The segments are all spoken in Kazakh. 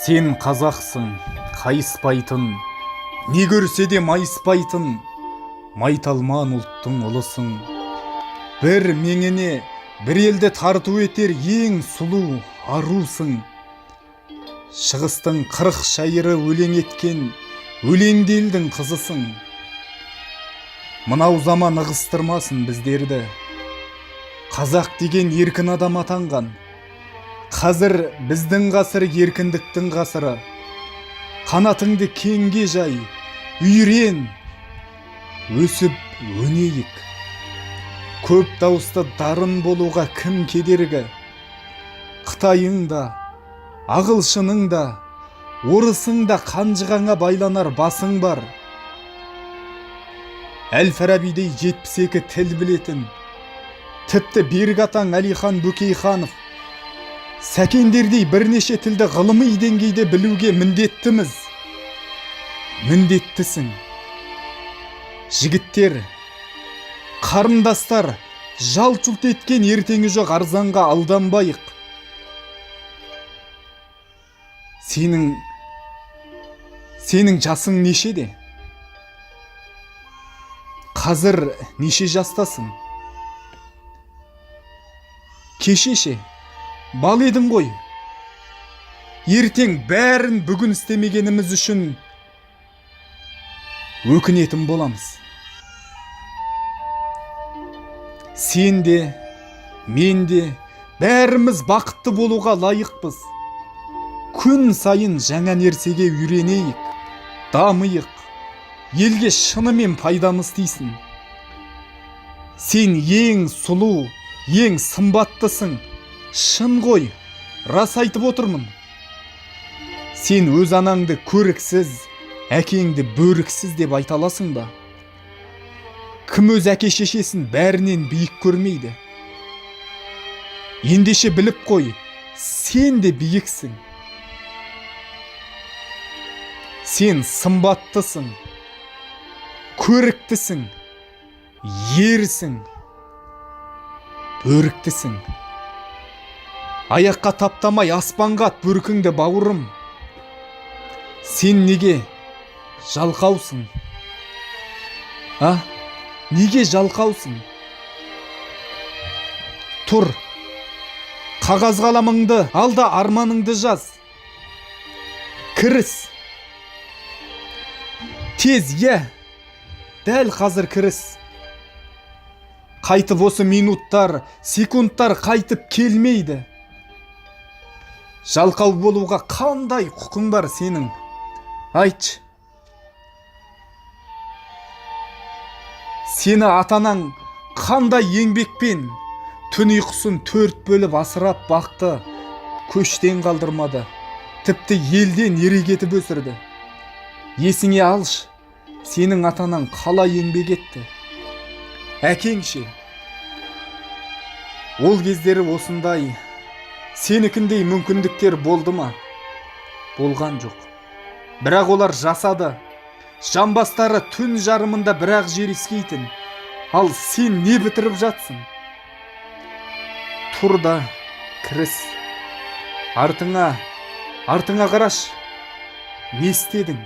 Сен қазақсың, қайыспайтын, не көрсе де майыспайтын, майталман ұлттың ұлысың. Бір меңіне бір елді тарту етер ең сұлу арусың. Шығыстың 40 шайыры өлең еткен өлеңді елдің қызысың. Мынау заман ығыстырмасын біздерді, қазақ деген еркін адам атанған. Қазір біздің ғасыр еркіндіктің ғасыры. Қанатыңды кеңге жай, үйрен, өсіп өнейік. Көп дауысты дарын болуға кім кедергі? Қытайың да, ағылшының да, орысың да қанжығаңа байланар басың бар. Әл-Фарабидей 72 тіл білетін, тіпті берік атаң Әлихан Бөкейханов, Сәкендердей бірнеше тілді ғылыми деңгейде білуге міндеттіміз. Міндеттісің. Жігіттер, қарындастар, жалт-жұлт еткен ертеңі жоқ арзанға алданбайық. Сенің жасың нешеде? Қазір неше жастасың? Кешеше бал едің ғой. Ертең бәрін бүгін істемегеніміз үшін өкінетін боламыз. Сен де, мен де, бәріміз бақытты болуға лайықпыз. Күн сайын жаңа нәрсеге үйренейік, дамыйық, елге шынымен пайдамыз тисін. Сен ең сұлу, ең сымбаттысың. Шын ғой, рас айтып отырмын. Сен өз анаңды көріксіз, әкеңді бөріксіз деп айта аласың ба? Кім өз әке-шешесін бәрінен биік көрмейді? Ендеше біліп қой, сен де биіксің. Сен сымбаттысың, көріктісің, ерсің, бөріктісің. Аяққа таптамай аспанға ат бөркіңді бауырым. Сен неге жалқаусың? Неге жалқаусың? Тұр, қағаз қаламыңды ал да арманыңды жаз. Кіріс. Тез, дәл қазір кіріс. Қайтып осы минуттар, секундтар қайтып келмейді. Жалқау болуға қандай құқың бар сенің? Айтшы. Сені атанаң қандай еңбекпен түн ұйқысын 4 бөліп асырап бақты, көштен қалдырмады, тіпті елден ерегетіп өсірді. Есіңе алшы, сенің атанаң қалай еңбек етті? Әкеңше, ол кездері осындай сенікіндей мүмкіндіктер болды ма? Болған жоқ. Бірақ олар жасады. Жамбастары түн жарымында бірақ жер иіскейтін. Ал сен не бітіріп жатсың? Тұр да кіріс. Артыңа қараш. Не істедің?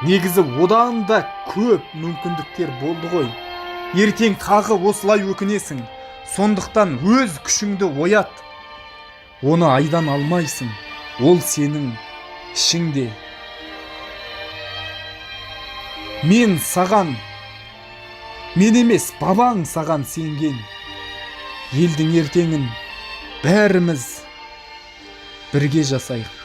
Негізі одан да көп мүмкіндіктер болды ғой. Ертең тағы осылай өкінесің. Сондықтан өз күшіңді оят. Оны айдан алмайсың. Ол сенің ішіңде. Мен емес, бабаң саған сенген. Елдің ертеңін бәріміз бірге жасайық.